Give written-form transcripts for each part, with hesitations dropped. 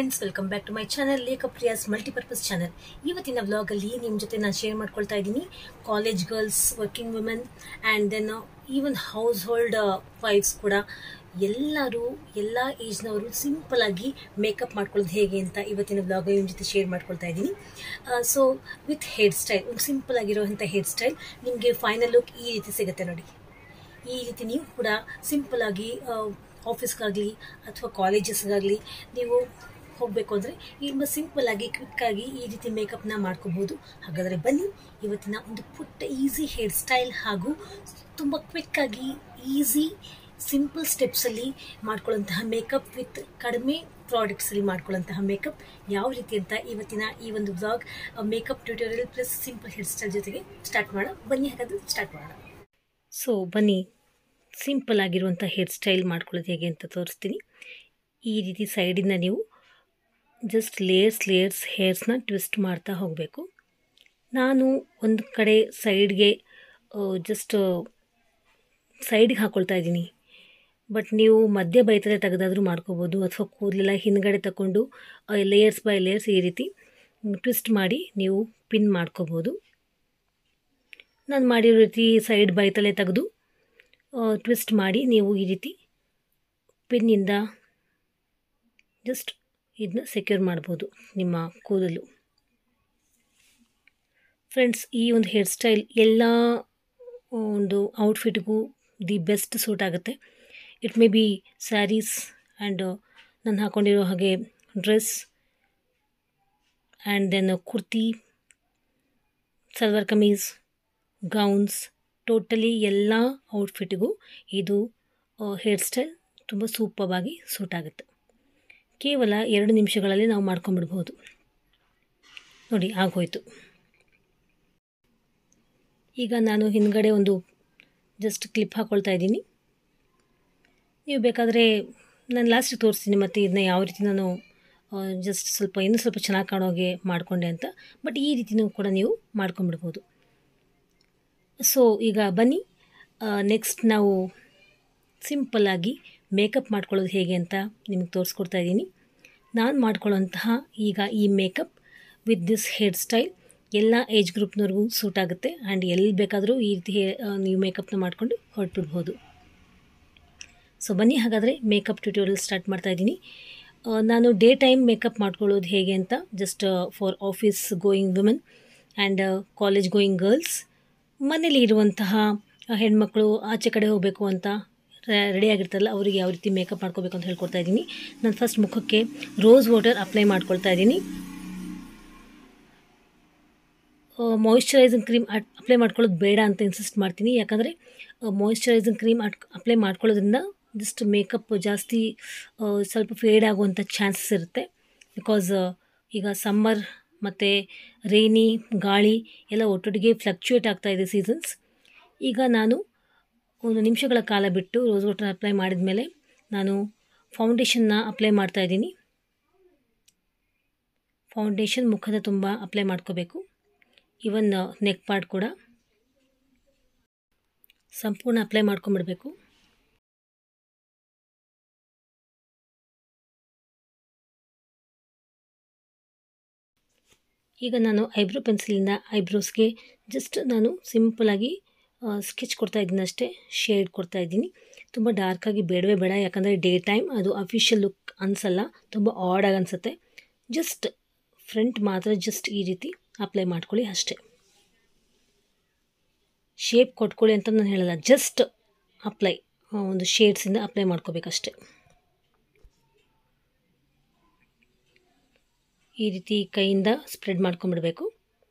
Friends, welcome back to my channel Lekha Priya's multipurpose channel. ಇವತ್ತಿನ ವ್ಲಾಗಲ್ಲಿ ನಿಮ್ಮ ಜೊತೆ ನಾನು ಶೇರ್ ಮಾಡ್ಕೊಳ್ತಾ ಇದ್ದೀನಿ college girls, working women and then even household wives ಕೂಡ ಎಲ್ಲರೂ ಎಲ್ಲ ಏಜ್ನವರು ಸಿಂಪಲ್ ಆಗಿ ಮೇಕಪ್ ಮಾಡ್ಕೊಳ್ಳೋದು ಹೇಗೆ ಅಂತ ಇವತ್ತಿನ ವ್ಲಾಗ್ ನಿಮ್ಮ ಜೊತೆ ಶೇರ್ ಮಾಡ್ಕೊಳ್ತಾ ಇದ್ದೀನಿ. ಸೊ ವಿತ್ ಹೇರ್ ಸ್ಟೈಲ್, ಒಂದು ಸಿಂಪಲ್ ಆಗಿರುವಂಥ ಹೇರ್ ಸ್ಟೈಲ್ ನಿಮಗೆ ಫೈನಲ್ ಲುಕ್ ಈ ರೀತಿ ಸಿಗುತ್ತೆ ನೋಡಿ. ಈ ರೀತಿ ನೀವು ಕೂಡ ಸಿಂಪಲ್ ಆಗಿ ಆಫೀಸ್ಗಾಗಲಿ ಅಥವಾ ಕಾಲೇಜಸ್ಗಾಗಲಿ ನೀವು ಹೋಗಬೇಕು ಅಂದರೆ ತುಂಬ ಸಿಂಪಲ್ ಆಗಿ ಕ್ವಿಕ್ಕಾಗಿ ಈ ರೀತಿ ಮೇಕಪ್ನ ಮಾಡ್ಕೋಬಹುದು. ಹಾಗಾದರೆ ಬನ್ನಿ, ಇವತ್ತಿನ ಒಂದು ಪುಟ್ಟ ಈಸಿ ಹೇರ್ ಸ್ಟೈಲ್ ಹಾಗೂ ತುಂಬ ಕ್ವಿಕ್ಕಾಗಿ ಈಸಿ ಸಿಂಪಲ್ ಸ್ಟೆಪ್ಸಲ್ಲಿ ಮಾಡ್ಕೊಳ್ಳೋಂತಹ ಮೇಕಪ್ ವಿತ್ ಕಡಿಮೆ ಪ್ರಾಡಕ್ಟ್ಸಲ್ಲಿ ಮಾಡ್ಕೊಳ್ಳೋಂತಹ ಮೇಕಪ್ ಯಾವ ರೀತಿ ಅಂತ ಇವತ್ತಿನ ಈ ಒಂದು vlog makeup tutorial plus simple hair style ಜೊತೆಗೆ ಸ್ಟಾರ್ಟ್ ಮಾಡೋಣ. ಬನ್ನಿ, ಹಾಗಾದರೆ ಸ್ಟಾರ್ಟ್ ಮಾಡೋಣ. ಸೊ ಬನ್ನಿ, ಸಿಂಪಲ್ ಆಗಿರುವಂಥ ಹೇರ್ ಸ್ಟೈಲ್ ಮಾಡ್ಕೊಳ್ಳೋದು ಹೇಗೆ ಅಂತ ತೋರಿಸ್ತೀನಿ. ಈ ರೀತಿ ಸೈಡಿಂದ ನೀವು ಜಸ್ಟ್ ಲೇಯರ್ಸ್ ಹೇರ್ಸ್ನ ಟ್ವಿಸ್ಟ್ ಮಾಡ್ತಾ ಹೋಗಬೇಕು. ನಾನು ಒಂದು ಕಡೆ ಸೈಡ್ಗೆ ಜಸ್ಟ್ ಸೈಡ್ಗೆ ಹಾಕ್ಕೊಳ್ತಾ ಇದ್ದೀನಿ. ಬಟ್ ನೀವು ಮಧ್ಯ ಬೈತಲೆ ತೆಗೆದಾದರೂ ಮಾಡ್ಕೋಬೋದು, ಅಥವಾ ಕೂದಲೆಲ್ಲ ಹಿಂದ್ಗಡೆ ತಗೊಂಡು ಲೇಯರ್ಸ್ ಬೈ ಲೇಯರ್ಸ್ ಈ ರೀತಿ ಟ್ವಿಸ್ಟ್ ಮಾಡಿ ನೀವು ಪಿನ್ ಮಾಡ್ಕೋಬೋದು. ನಾನು ಮಾಡಿರೋ ರೀತಿ ಸೈಡ್ ಬೈತಲೆ ತೆಗೆದು ಟ್ವಿಸ್ಟ್ ಮಾಡಿ ನೀವು ಈ ರೀತಿ ಪಿನ್ನಿಂದ ಜಸ್ಟ್ ಇದನ್ನ ಸೆಕ್ಯೂರ್ ಮಾಡ್ಬೋದು ನಿಮ್ಮ ಕೂದಲು. ಫ್ರೆಂಡ್ಸ್, ಈ ಒಂದು ಹೇರ್ ಸ್ಟೈಲ್ ಎಲ್ಲ ಒಂದು ಔಟ್ಫಿಟ್ಗೂ ದಿ ಬೆಸ್ಟ್ ಸೂಟ್ ಆಗುತ್ತೆ. It may be sarees and ನಾನು ಹಾಕ್ಕೊಂಡಿರೋ ಹಾಗೆ dress and then kurti, salwar kameez, gowns, totally ಎಲ್ಲ ಔಟ್ಫಿಟ್ಗೂ ಇದು ಹೇರ್ ಸ್ಟೈಲ್ ತುಂಬ ಸೂಪರ್ವಾಗಿ ಸೂಟ್ ಆಗುತ್ತೆ. ಕೇವಲ 2 ನಿಮಿಷಗಳಲ್ಲಿ ನಾವು ಮಾಡ್ಕೊಂಬಿಡ್ಬೋದು ನೋಡಿ. ಆಗೋಯ್ತು. ಈಗ ನಾನು ಹಿಂದ್ಗಡೆ ಒಂದು ಜಸ್ಟ್ ಕ್ಲಿಪ್ ಹಾಕ್ಕೊಳ್ತಾ ಇದ್ದೀನಿ. ನೀವು ಬೇಕಾದರೆ ನಾನು ಲಾಸ್ಟಿಗೆ ತೋರಿಸ್ತೀನಿ ಮತ್ತು ಇದನ್ನ ಯಾವ ರೀತಿ ನಾನು ಜಸ್ಟ್ ಇನ್ನೂ ಸ್ವಲ್ಪ ಚೆನ್ನಾಗಿ ಕಾಣೋಗೆ ಮಾಡಿಕೊಂಡೆ ಅಂತ. ಬಟ್ ಈ ರೀತಿಯೂ ಕೂಡ ನೀವು ಮಾಡ್ಕೊಂಬಿಡ್ಬೋದು. ಸೊ ಈಗ ಬನ್ನಿ, ನೆಕ್ಸ್ಟ್ ನಾವು ಸಿಂಪಲ್ಲಾಗಿ ಮೇಕಪ್ ಮಾಡ್ಕೊಳ್ಳೋದು ಹೇಗೆ ಅಂತ ನಿಮಗೆ ತೋರಿಸ್ಕೊಡ್ತಾ ಇದ್ದೀನಿ. ನಾನು ಮಾಡ್ಕೊಳ್ಳೋಂತಹ ಈಗ ಈ makeup with this hair style ಎಲ್ಲ ಏಜ್ ಗ್ರೂಪ್ನವ್ರಿಗೂ ಸೂಟ್ ಆಗುತ್ತೆ. ಆ್ಯಂಡ್ ಎಲ್ಲಿ ಬೇಕಾದರೂ ಈ ರೀತಿ ನೀವು ಮೇಕಪ್ನ ಮಾಡಿಕೊಂಡು ಹೊರಟ್ಬಿಡ್ಬೋದು. ಸೊ ಬನ್ನಿ, ಹಾಗಾದರೆ ಮೇಕಪ್ ಟ್ಯೂಟೋರಿಯಲ್ ಸ್ಟಾರ್ಟ್ ಮಾಡ್ತಾ ಇದ್ದೀನಿ. ನಾನು ಡೇ ಟೈಮ್ ಮೇಕಪ್ ಮಾಡ್ಕೊಳ್ಳೋದು ಹೇಗೆ ಅಂತ just for office going women and college going girls, ಮನೇಲಿ ಇರುವಂತಹ ಹೆಣ್ಮಕ್ಳು ಆಚೆ ಕಡೆ ಹೋಗಬೇಕು ಅಂತ ರೆಡಿಯಾಗಿರ್ತಾರಲ್ಲ, ಅವರಿಗೆ ಯಾವ ರೀತಿ ಮೇಕಪ್ ಮಾಡ್ಕೋಬೇಕು ಅಂತ ಹೇಳ್ಕೊಡ್ತಾ ಇದ್ದೀನಿ. ನಾನು ಫಸ್ಟ್ ಮುಖಕ್ಕೆ ರೋಸ್ ವಾಟರ್ ಅಪ್ಲೈ ಮಾಡ್ಕೊಳ್ತಾ ಇದ್ದೀನಿ. ಮಾಯಿಶ್ಚರೈಸಿಂಗ್ ಕ್ರೀಮ್ ಅಪ್ಲೈ ಮಾಡ್ಕೊಳ್ಳೋದು ಬೇಡ ಅಂತ ಇನ್ಸಿಸ್ಟ್ ಮಾಡ್ತೀನಿ. ಯಾಕಂದರೆ ಮಾಯಿಶ್ಚರೈಸಿಂಗ್ ಕ್ರೀಮ್ ಅಪ್ಲೈ ಮಾಡ್ಕೊಳ್ಳೋದ್ರಿಂದ ಜಸ್ಟ್ ಮೇಕಪ್ ಜಾಸ್ತಿ ಸ್ವಲ್ಪ ಫೇಡ್ ಆಗುವಂಥ ಚಾನ್ಸಸ್ ಇರುತ್ತೆ. ಬಿಕಾಸ್ ಈಗ ಸಮ್ಮರ್ ಮತ್ತು ರೈನಿ, ಗಾಳಿ ಎಲ್ಲ ಒಟ್ಟೊಟ್ಟಿಗೆ ಫ್ಲಕ್ಚುಯೇಟ್ ಆಗ್ತಾಯಿದೆ ಸೀಸನ್ಸ್. ಈಗ ನಾನು 1 ನಿಮಿಷಗಳ ಕಾಲ ಬಿಟ್ಟು ರೋಸ್ ವಾಟರ್ ಅಪ್ಲೈ ಮಾಡಿದ ಮೇಲೆ ನಾನು ಫೌಂಡೇಶನ್ನ ಅಪ್ಲೈ ಮಾಡ್ತಾಯಿದ್ದೀನಿ. ಫೌಂಡೇಶನ್ ಮುಖದ ತುಂಬ ಅಪ್ಲೈ ಮಾಡ್ಕೋಬೇಕು. ಈವನ್ ನೆಕ್ ಪಾರ್ಟ್ ಕೂಡ ಸಂಪೂರ್ಣ ಅಪ್ಲೈ ಮಾಡ್ಕೊಂಬಿಡಬೇಕು. ಈಗ ನಾನು ಐಬ್ರೋ ಪೆನ್ಸಿಲಿಂದ ಐಬ್ರೋಸ್ಗೆ ಜಸ್ಟ್ ನಾನು ಸಿಂಪಲಾಗಿ ಸ್ಕೆಚ್ ಕೊಡ್ತಾ ಇದ್ದೀನಿ ಅಷ್ಟೇ, ಶೇಡ್ ಕೊಡ್ತಾ ಇದ್ದೀನಿ. ತುಂಬ ಡಾರ್ಕಾಗಿ ಬೇಡವೇ ಬೇಡ, ಯಾಕಂದರೆ ಡೇ ಟೈಮ್ ಅದು ಅಫಿಷಿಯಲ್ ಲುಕ್ ಅನಿಸಲ್ಲ, ತುಂಬ ಆಡಾಗಿ ಅನಿಸುತ್ತೆ. ಜಸ್ಟ್ ಫ್ರಂಟ್ ಮಾತ್ರ ಜಸ್ಟ್ ಈ ರೀತಿ ಅಪ್ಲೈ ಮಾಡ್ಕೊಳ್ಳಿ ಅಷ್ಟೇ. ಶೇಪ್ ಕೊಟ್ಕೊಳ್ಳಿ ಅಂತ ನಾನು ಹೇಳಲ್ಲ, ಜಸ್ಟ್ ಅಪ್ಲೈ ಒಂದು ಶೇಡ್ಸಿಂದ ಅಪ್ಲೈ ಮಾಡ್ಕೋಬೇಕಷ್ಟೆ. ಈ ರೀತಿ ಕೈಯಿಂದ ಸ್ಪ್ರೆಡ್ ಮಾಡ್ಕೊಂಬಿಡಬೇಕು,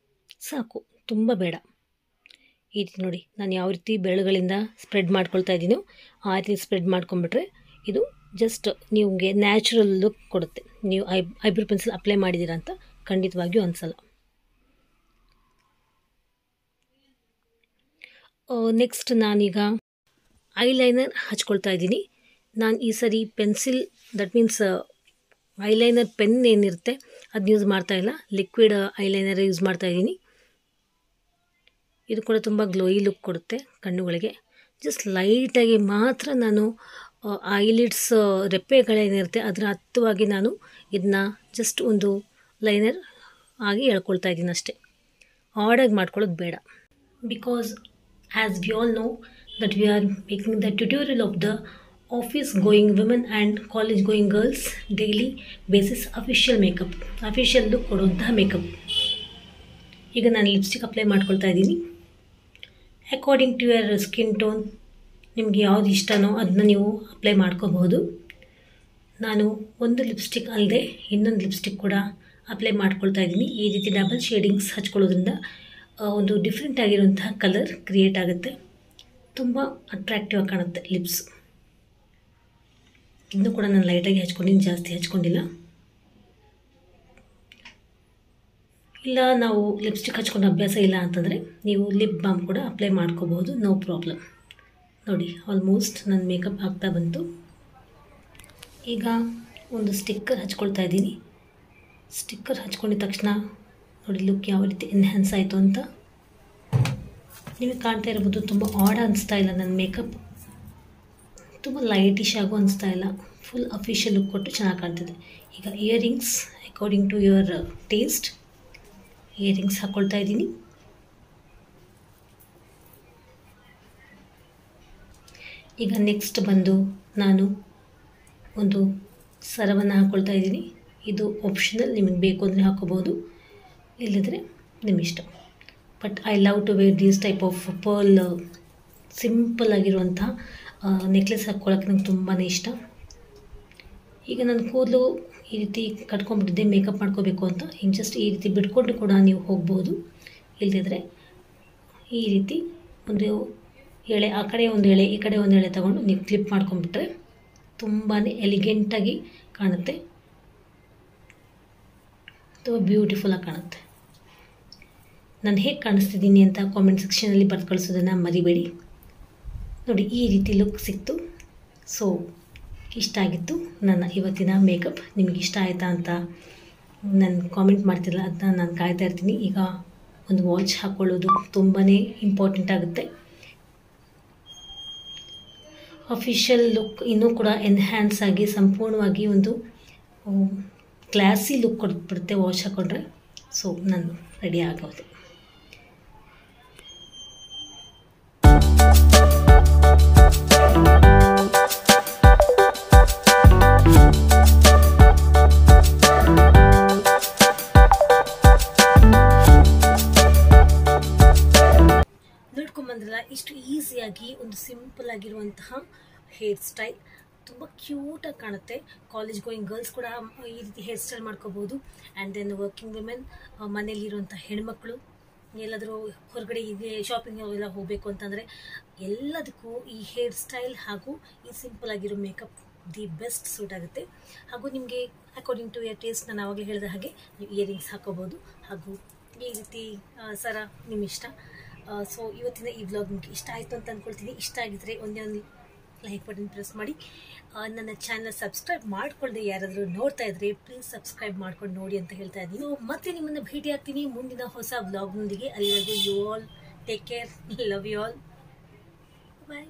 ಸಾಕು, ತುಂಬ ಬೇಡ. ಈ ರೀತಿ ನೋಡಿ, ನಾನು ಯಾವ ರೀತಿ ಬೆರಳುಗಳಿಂದ ಸ್ಪ್ರೆಡ್ ಮಾಡ್ಕೊಳ್ತಾ ಇದ್ದೀನೋ ಆ ರೀತಿ ಸ್ಪ್ರೆಡ್ ಮಾಡ್ಕೊಂಬಿಟ್ರೆ ಇದು ಜಸ್ಟ್ ನಿಮಗೆ ನ್ಯಾಚುರಲ್ ಲುಕ್ ಕೊಡುತ್ತೆ. ನೀವು ಐಬ್ರೋ ಪೆನ್ಸಿಲ್ ಅಪ್ಲೈ ಮಾಡಿದ್ದೀರಾ ಅಂತ ಖಂಡಿತವಾಗಿಯೂ ಅನಿಸಲ್ಲ. ನೆಕ್ಸ್ಟ್ ನಾನೀಗ ಐಲೈನರ್ ಹಚ್ಕೊಳ್ತಾ ಇದ್ದೀನಿ. ನಾನು ಈ ಸರಿ pencil, that means eyeliner pen ಏನಿರುತ್ತೆ ಅದನ್ನ ಯೂಸ್ ಮಾಡ್ತಾಯಿಲ್ಲ, ಲಿಕ್ವಿಡ್ ಐಲೈನರ್ ಯೂಸ್ ಮಾಡ್ತಾಯಿದ್ದೀನಿ. ಇದು ಕೂಡ ತುಂಬ ಗ್ಲೋಯಿ ಲುಕ್ ಕೊಡುತ್ತೆ ಕಣ್ಣುಗಳಿಗೆ. ಜಸ್ಟ್ ಲೈಟಾಗಿ ಮಾತ್ರ ನಾನು ಐಲಿಡ್ಸ್ ರೆಪ್ಪೆಗಳೇನಿರುತ್ತೆ ಅದರ ಹತ್ತವಾಗಿ ನಾನು ಇದನ್ನ ಜಸ್ಟ್ ಒಂದು ಲೈನರ್ ಆಗಿ ಎಳ್ಕೊಳ್ತಾ ಇದ್ದೀನಿ ಅಷ್ಟೇ. ಆಡಾಗಿ ಮಾಡ್ಕೊಳ್ಳೋದು ಬೇಡ. Because as we all know that we are making the tutorial of the office going women and college going girls daily basis official makeup, official look ಕೊಡುವಂತಹ ಮೇಕಪ್. ಈಗ ನಾನು ಲಿಪ್ಸ್ಟಿಕ್ ಅಪ್ಲೈ ಮಾಡ್ಕೊಳ್ತಾ ಇದ್ದೀನಿ. According to your skin tone ನಿಮಗೆ ಯಾವುದು ಇಷ್ಟನೋ ಅದನ್ನ ನೀವು apply ಮಾಡ್ಕೋಬಹುದು. ನಾನು ಒಂದು ಲಿಪ್ಸ್ಟಿಕ್ ಅಲ್ಲದೆ ಇನ್ನೊಂದು ಲಿಪ್ಸ್ಟಿಕ್ ಕೂಡ ಅಪ್ಲೈ ಮಾಡ್ಕೊಳ್ತಾ ಇದ್ದೀನಿ. ಈ ರೀತಿ ಡಬಲ್ ಶೇಡಿಂಗ್ಸ್ ಹಚ್ಕೊಳ್ಳೋದ್ರಿಂದ ಒಂದು ಡಿಫ್ರೆಂಟ್ ಆಗಿರುವಂತಹ ಕಲರ್ ಕ್ರಿಯೇಟ್ ಆಗುತ್ತೆ. ತುಂಬ ಅಟ್ರಾಕ್ಟಿವ್ ಆಗಿ ಕಾಣುತ್ತೆ ಲಿಪ್ಸ್. ಇನ್ನೂ ಕೂಡ ನಾನು ಲೈಟಾಗಿ ಹಚ್ಕೊಂಡಿದ್ದೀನಿ, ಜಾಸ್ತಿ ಹಚ್ಕೊಂಡಿಲ್ಲ. ಇಲ್ಲ ನಾವು ಲಿಪ್ಸ್ಟಿಕ್ ಹಚ್ಕೊಂಡು ಅಭ್ಯಾಸ ಇಲ್ಲ ಅಂತಂದರೆ ನೀವು ಲಿಪ್ ಬಾಮ್ ಕೂಡ ಅಪ್ಲೈ ಮಾಡ್ಕೋಬಹುದು, ನೋ ಪ್ರಾಬ್ಲಮ್. ನೋಡಿ ಆಲ್ಮೋಸ್ಟ್ ನನ್ನ ಮೇಕಪ್ ಆಗ್ತಾ ಬಂತು. ಈಗ ಒಂದು ಸ್ಟಿಕ್ಕರ್ ಹಚ್ಕೊಳ್ತಾ ಇದ್ದೀನಿ. ಸ್ಟಿಕ್ಕರ್ ಹಚ್ಕೊಂಡಿದ ತಕ್ಷಣ ನೋಡಿ ಲುಕ್ ಯಾವ ರೀತಿ ಎನ್ಹ್ಯಾನ್ಸ್ ಆಯಿತು ಅಂತ ನಿಮಗೆ ಕಾಣ್ತಾ ಇರ್ಬೋದು. ತುಂಬ ಆಡ್ ಅನಿಸ್ತಾ ಇಲ್ಲ ನನ್ನ ಮೇಕಪ್, ತುಂಬ ಲೈಟಿಶ್ ಆಗು ಅನಿಸ್ತಾ ಇಲ್ಲ. ಫುಲ್ ಅಫಿಷಿಯಲ್ ಲುಕ್ ಕೊಟ್ಟು ಚೆನ್ನಾಗಿ ಕಾಣ್ತಿದೆ. ಈಗ earrings according to your taste earrings ಹಾಕ್ಕೊಳ್ತಾ ಇದ್ದೀನಿ. ಈಗ ನೆಕ್ಸ್ಟ್ ಬಂದು ನಾನು ಒಂದು ಸರವನ್ನು ಹಾಕ್ಕೊಳ್ತಾ ಇದ್ದೀನಿ. ಇದು ಆಪ್ಷನಲ್, ನಿಮಗೆ ಬೇಕು ಅಂದರೆ ಹಾಕೋಬೋದು, ಇಲ್ಲದಿದ್ದರೆ ನಿಮ್ಮ ಇಷ್ಟ. But I love to wear these type of pearl simple ಆಗಿರುವಂಥ ನೆಕ್ಲೆಸ್ ಹಾಕ್ಕೊಳ್ಳೋಕ್ಕೆ ನಂಗೆ ತುಂಬಾ ಇಷ್ಟ. ಈಗ ನನ್ನ ಕೂದಲು ಈ ರೀತಿ ಕಟ್ಕೊಂಡ್ಬಿಟ್ಟಿದ್ದೆ ಮೇಕಪ್ ಮಾಡ್ಕೋಬೇಕು ಅಂತ. ಹಿಂಗೆ ಜಸ್ಟ್ ಈ ರೀತಿ ಬಿಟ್ಕೊಂಡು ಕೂಡ ನೀವು ಹೋಗ್ಬೋದು, ಇಲ್ಲದಿದ್ದರೆ ಈ ರೀತಿ ಒಂದು ಎಳೆ ಆ ಕಡೆ ಒಂದು ಎಳೆ ಈ ಕಡೆ ಒಂದು ಎಳೆ ತಗೊಂಡು ನೀವು ಕ್ಲಿಪ್ ಮಾಡ್ಕೊಂಡ್ಬಿಟ್ರೆ ತುಂಬಾ ಎಲಿಗೆಂಟಾಗಿ ಕಾಣುತ್ತೆ, ತುಂಬ ಬ್ಯೂಟಿಫುಲ್ಲಾಗಿ ಕಾಣುತ್ತೆ. ನಾನು ಹೇಗೆ ಕಾಣಿಸ್ತಿದ್ದೀನಿ ಅಂತ ಕಾಮೆಂಟ್ ಸೆಕ್ಷನಲ್ಲಿ ಬರೆದು ಕಳಿಸೋದನ್ನು ಮರಿಬೇಡಿ. ನೋಡಿ ಈ ರೀತಿ ಲುಕ್ ಸಿಕ್ತು. ಸೊ ಇಷ್ಟ ಆಗಿತ್ತು ನನ್ನ ಇವತ್ತಿನ ಮೇಕಪ್. ನಿಮಗೆ ಇಷ್ಟ ಆಯಿತಾ ಅಂತ ನಾನು ಕಾಮೆಂಟ್ ಮಾಡ್ತಿಲ್ಲ, ಅದನ್ನ ನಾನು ಕಾಯ್ತಾ ಇರ್ತೀನಿ. ಈಗ ಒಂದು ವಾಚ್ ಹಾಕ್ಕೊಳ್ಳೋದು ತುಂಬಾ ಇಂಪಾರ್ಟೆಂಟ್ ಆಗುತ್ತೆ. ಅಫಿಷಿಯಲ್ ಲುಕ್ ಇನ್ನೂ ಕೂಡ ಎನ್ಹ್ಯಾನ್ಸ್ ಆಗಿ ಸಂಪೂರ್ಣವಾಗಿ ಒಂದು ಕ್ಲಾಸಿ ಲುಕ್ ಕೊಟ್ಬಿಡುತ್ತೆ ವಾಚ್ ಹಾಕ್ಕೊಂಡ್ರೆ. ಸೊ ನಾನು ರೆಡಿ ಆಗೋದು. ನೋಡ್ಕೊಂಬಂದ್ರಲ್ಲ, ಇಷ್ಟು ಈಸಿಯಾಗಿ ಒಂದು ಸಿಂಪಲ್ ಆಗಿರುವಂತಹ ಹೇರ್ ಸ್ಟೈಲ್ ತುಂಬ ಕ್ಯೂಟಾಗಿ ಕಾಣುತ್ತೆ. ಕಾಲೇಜ್ ಗೋಯಿಂಗ್ ಗರ್ಲ್ಸ್ ಕೂಡ ಈ ರೀತಿ ಹೇರ್ ಸ್ಟೈಲ್ ಮಾಡ್ಕೋಬೋದು. ಆ್ಯಂಡ್ ದೆನ್ ವರ್ಕಿಂಗ್ ವುಮೆನ್, ಮನೆಯಲ್ಲಿರುವಂಥ ಹೆಣ್ಮಕ್ಳು ಎಲ್ಲಾದರೂ ಹೊರಗಡೆ ಹೀಗೆ ಶಾಪಿಂಗ್ ಎಲ್ಲ ಹೋಗಬೇಕು ಅಂತಂದರೆ ಎಲ್ಲದಕ್ಕೂ ಈ ಹೇರ್ ಸ್ಟೈಲ್ ಹಾಗೂ ಈ ಸಿಂಪಲ್ ಆಗಿರೋ ಮೇಕಪ್ ದಿ ಬೆಸ್ಟ್ ಸೂಟ್ ಆಗುತ್ತೆ. ಹಾಗೂ ನಿಮಗೆ ಅಕಾರ್ಡಿಂಗ್ ಟು ಯರ್ ಟೇಸ್ಟ್ ನಾನು ಆವಾಗಲೇ ಹೇಳಿದ ಹಾಗೆ ನೀವು ಇಯರಿಂಗ್ಸ್ ಹಾಕೋಬೋದು. ಹಾಗೂ ಈ ರೀತಿ ಸರ ನಿಮ್ಮ ಇಷ್ಟ. ಸೊ ಇವತ್ತಿನ ಈ ವ್ಲಾಗ್ ನಿಮಗೆ ಇಷ್ಟ ಆಯಿತು ಅಂತ ಅಂದ್ಕೊಳ್ತೀನಿ. ಇಷ್ಟ ಆಗಿದ್ದರೆ ಒಂದೇ ಒಂದು ಲೈಕ್ ಬಟನ್ ಪ್ರೆಸ್ ಮಾಡಿ. ನನ್ನ ಚಾನಲ್ ಸಬ್ಸ್ಕ್ರೈಬ್ ಮಾಡಿಕೊಳ್ಳದೆ ಯಾರಾದರೂ ನೋಡ್ತಾ ಇದ್ರೆ ಪ್ಲೀಸ್ ಸಬ್ಸ್ಕ್ರೈಬ್ ಮಾಡ್ಕೊಂಡು ನೋಡಿ ಅಂತ ಹೇಳ್ತಾ ಇದ್ದೀನಿ. ಮತ್ತೆ ನಿಮ್ಮನ್ನು ಭೇಟಿ ಆಗ್ತೀನಿ ಮುಂದಿನ ಹೊಸ ವ್ಲಾಗ್ನೊಂದಿಗೆ. ಅಲ್ಲಿವರೆಗೂ you all take care, love you all, bye.